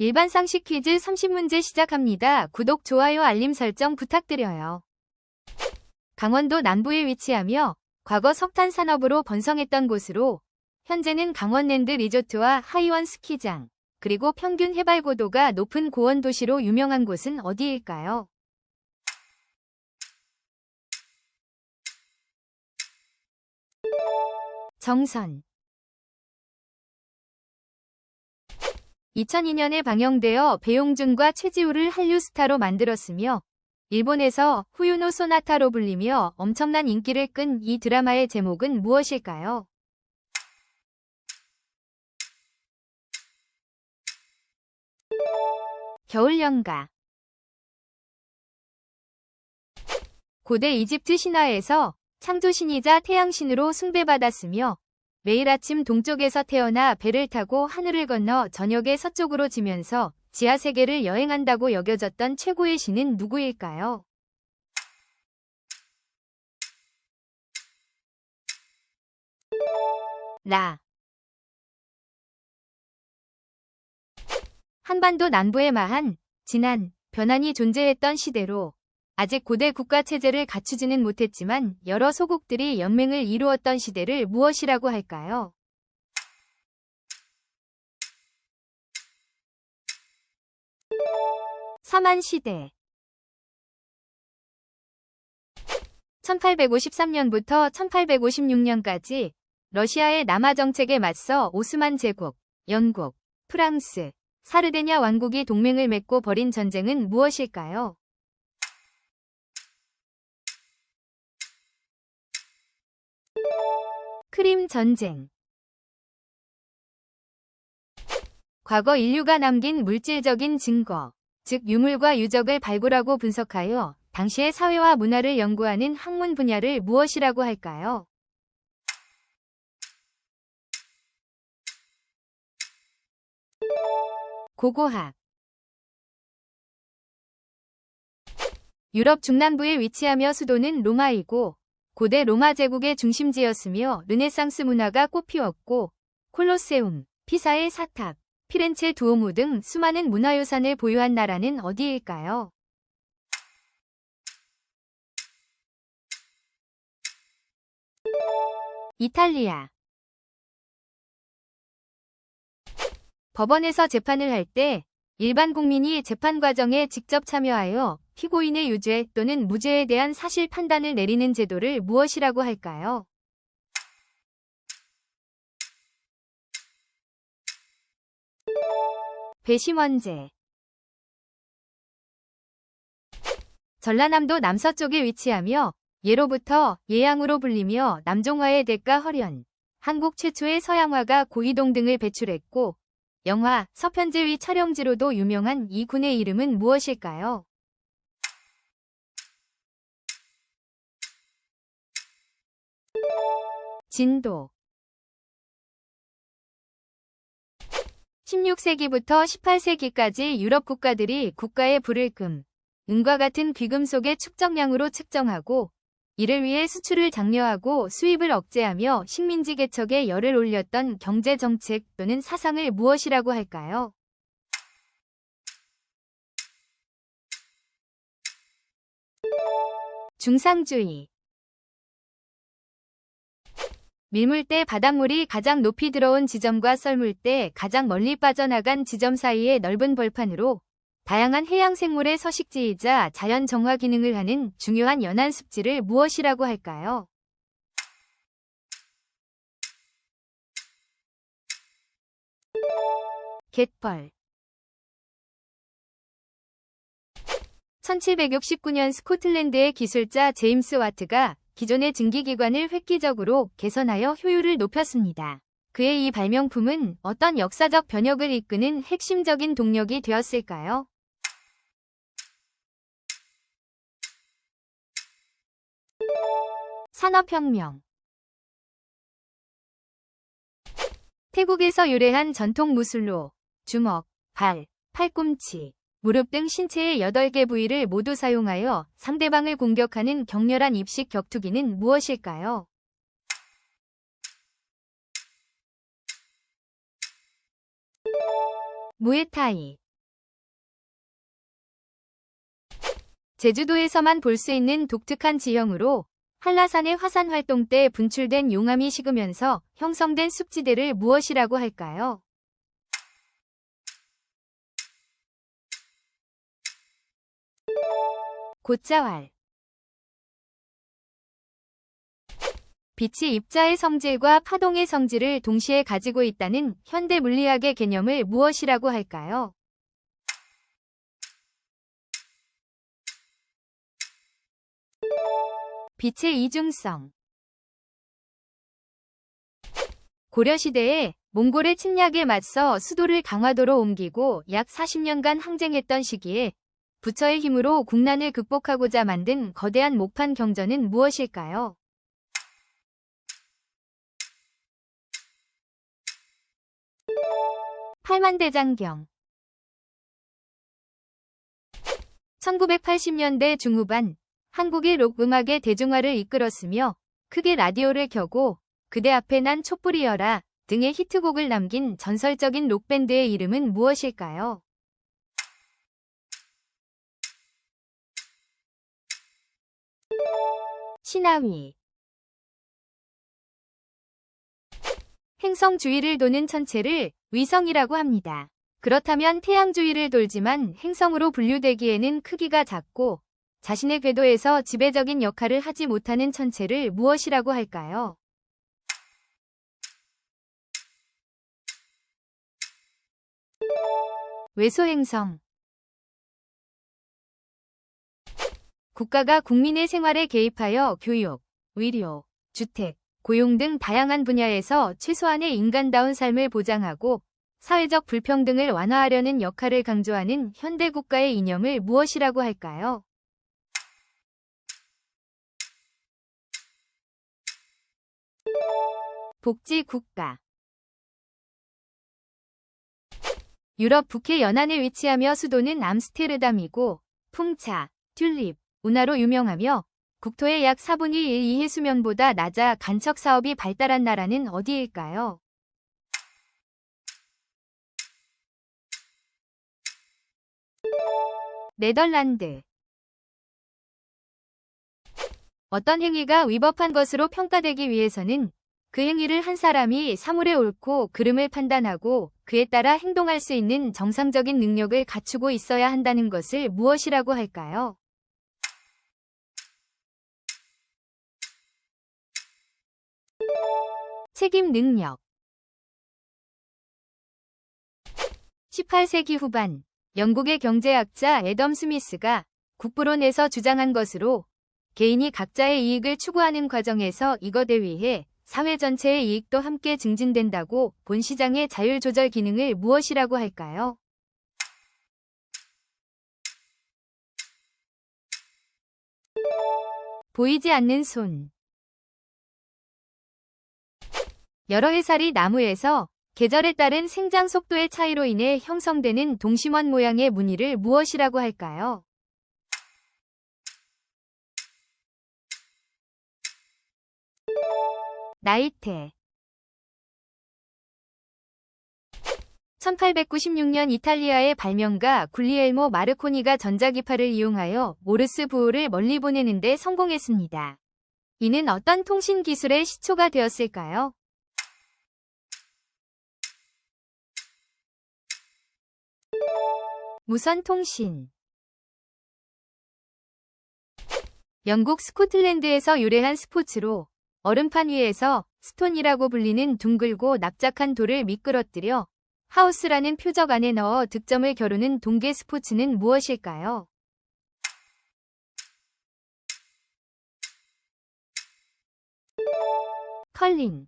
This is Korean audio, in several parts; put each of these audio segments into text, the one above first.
일반 상식 퀴즈 30문제 시작합니다. 구독, 좋아요, 알림 설정 부탁드려요. 강원도 남부에 위치하며 과거 석탄 산업으로 번성했던 곳으로 현재는 강원랜드 리조트와 하이원 스키장, 그리고 평균 해발 고도가 높은 고원 도시로 유명한 곳은 어디일까요? 정선. 2002년에 방영되어 배용준과 최지우를 한류 스타로 만들었으며 일본에서 후유노 소나타로 불리며 엄청난 인기를 끈 이 드라마의 제목은 무엇일까요? 겨울연가. 고대 이집트 신화에서 창조신이자 태양신으로 숭배받았으며 매일 아침 동쪽에서 태어나 배를 타고 하늘을 건너 저녁에 서쪽으로 지면서 지하세계를 여행한다고 여겨졌던 최고의 신은 누구일까요? 라. 한반도 남부의 마한, 진한, 변한이 존재했던 시대로 아직 고대 국가체제를 갖추지는 못했지만 여러 소국들이 연맹을 이루었던 시대를 무엇이라고 할까요? 사만시대. 1853년부터 1856년까지 러시아의 남하 정책에 맞서 오스만 제국, 영국, 프랑스, 사르데냐 왕국이 동맹을 맺고 벌인 전쟁은 무엇일까요? 크림 전쟁. 과거 인류가 남긴 물질적인 증거, 즉 유물과 유적을 발굴하고 분석하여 당시의 사회와 문화를 연구하는 학문 분야를 무엇이라고 할까요? 고고학. 유럽 중남부에 위치하며 수도는 로마이고 고대 로마 제국의 중심지였으며 르네상스 문화가 꽃피웠고 콜로세움, 피사의 사탑, 피렌체 두오모 등 수많은 문화유산을 보유한 나라는 어디일까요? 이탈리아. 법원에서 재판을 할 때 일반 국민이 재판 과정에 직접 참여하여 피고인의 유죄 또는 무죄에 대한 사실 판단을 내리는 제도를 무엇이라고 할까요? 배심원제. 전라남도 남서쪽에 위치하며 예로부터 예양으로 불리며 남종화의 대가 허련, 한국 최초의 서양화가 고이동 등을 배출했고 영화 서편제위 촬영지로도 유명한 이 군의 이름은 무엇일까요? 진도. 16세기부터 18세기까지 유럽 국가들이 국가의 불을 금, 은과 같은 귀금속의 축적량으로 측정하고 이를 위해 수출을 장려하고 수입을 억제하며 식민지 개척에 열을 올렸던 경제정책 또는 사상을 무엇이라고 할까요? 중상주의. 밀물 때 바닷물이 가장 높이 들어온 지점과 썰물 때 가장 멀리 빠져나간 지점 사이의 넓은 벌판으로 다양한 해양 생물의 서식지이자 자연 정화 기능을 하는 중요한 연안 습지를 무엇이라고 할까요? 갯벌. 1769년 스코틀랜드의 기술자 제임스 와트가 기존의 증기기관을 획기적으로 개선하여 효율을 높였습니다. 그의 이 발명품은 어떤 역사적 변혁을 이끄는 핵심적인 동력이 되었을까요? 산업혁명. 태국에서 유래한 전통 무술로 주먹, 발, 팔꿈치, 무릎 등 신체의 8개 부위를 모두 사용하여 상대방을 공격하는 격렬한 입식 격투기는 무엇일까요? 무에타이. 제주도에서만 볼 수 있는 독특한 지형으로 한라산의 화산 활동 때 분출된 용암이 식으면서 형성된 습지대를 무엇이라고 할까요? 곶자왈. 빛이 입자의 성질과 파동의 성질을 동시에 가지고 있다는 현대 물리학의 개념을 무엇이라고 할까요? 빛의 이중성. 고려시대에 몽골의 침략에 맞서 수도를 강화도로 옮기고 약 40년간 항쟁했던 시기에 부처의 힘으로 국난을 극복하고자 만든 거대한 목판 경전은 무엇일까요? 팔만대장경. 1980년대 중후반 한국이 록 음악의 대중화를 이끌었으며 크게 라디오를 켜고 그대 앞에 난 촛불이여라 등의 히트곡을 남긴 전설적인 록밴드의 이름은 무엇일까요? 시나위. 행성 주위를 도는 천체를 위성이라고 합니다. 그렇다면 태양 주위를 돌지만 행성으로 분류되기에는 크기가 작고 자신의 궤도에서 지배적인 역할을 하지 못하는 천체를 무엇이라고 할까요? 외소행성. 국가가 국민의 생활에 개입하여 교육, 의료, 주택, 고용 등 다양한 분야에서 최소한의 인간다운 삶을 보장하고 사회적 불평등을 완화하려는 역할을 강조하는 현대 국가의 이념을 무엇이라고 할까요? 복지국가. 유럽 북해 연안에 위치하며 수도는 암스테르담이고 풍차, 튤립, 운하로 유명하며 국토의 약 4분의 1 이해 수면보다 낮아 간척 사업이 발달한 나라는 어디일까요? 네덜란드. 어떤 행위가 위법한 것으로 평가되기 위해서는 그 행위를 한 사람이 사물의 옳고 그름을 판단하고 그에 따라 행동할 수 있는 정상적인 능력을 갖추고 있어야 한다는 것을 무엇이라고 할까요? 책임 능력. 18세기 후반 영국의 경제학자 애덤 스미스가 국부론에서 주장한 것으로 개인이 각자의 이익을 추구하는 과정에서 이것에 위해 사회 전체의 이익도 함께 증진된다고 본 시장의 자율 조절 기능을 무엇이라고 할까요? 보이지 않는 손. 여러 해살이 나무에서 계절에 따른 생장 속도의 차이로 인해 형성되는 동심원 모양의 무늬를 무엇이라고 할까요? 나이테. 1896년 이탈리아의 발명가 굴리엘모 마르코니가 전자기파를 이용하여 모르스 부호를 멀리 보내는 데 성공했습니다. 이는 어떤 통신 기술의 시초가 되었을까요? 무선 통신. 영국 스코틀랜드에서 유래한 스포츠로 얼음판 위에서 스톤이라고 불리는 둥글고 납작한 돌을 미끄러뜨려 하우스라는 표적 안에 넣어 득점을 겨루는 동계 스포츠는 무엇일까요? 컬링.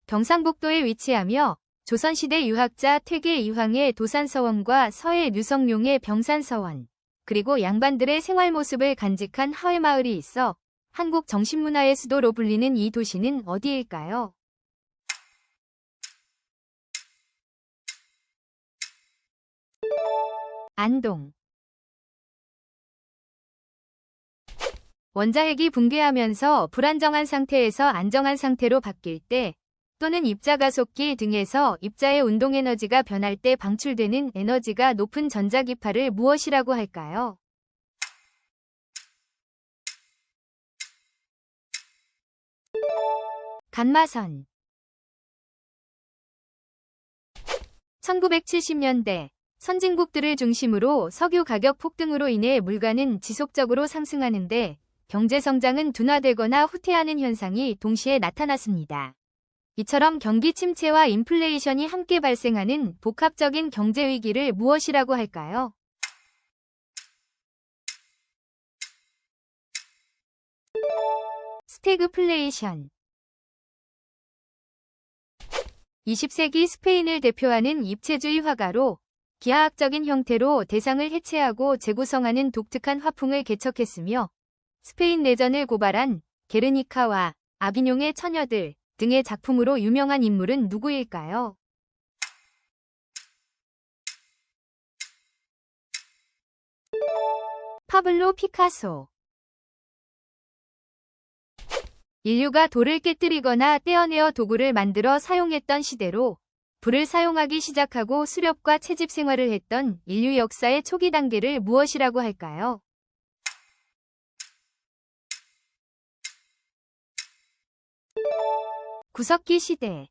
경상북도에 위치하며 조선시대 유학자 퇴계 이황의 도산서원과 서해 류성룡의 병산서원, 그리고 양반들의 생활 모습을 간직한 하회마을이 있어 한국 정신문화의 수도로 불리는 이 도시는 어디일까요? 안동. 원자핵이 붕괴하면서 불안정한 상태에서 안정한 상태로 바뀔 때 또는 입자가속기 등에서 입자의 운동에너지가 변할 때 방출되는 에너지가 높은 전자기파를 무엇이라고 할까요? 감마선. 1970년대 선진국들을 중심으로 석유 가격 폭등으로 인해 물가는 지속적으로 상승하는데 경제성장은 둔화되거나 후퇴하는 현상이 동시에 나타났습니다. 이처럼 경기 침체와 인플레이션이 함께 발생하는 복합적인 경제 위기를 무엇이라고 할까요? 스태그플레이션. 20세기 스페인을 대표하는 입체주의 화가로 기하학적인 형태로 대상을 해체하고 재구성하는 독특한 화풍을 개척했으며 스페인 내전을 고발한 게르니카와 아비뇽의 처녀들 등의 작품으로 유명한 인물은 누구일까요? 파블로 피카소. 인류가 돌을 깨뜨리거나 떼어내어 도구를 만들어 사용했던 시대로 불을 사용하기 시작하고 수렵과 채집 생활을 했던 인류 역사의 초기 단계를 무엇이라고 할까요? 구석기 시대.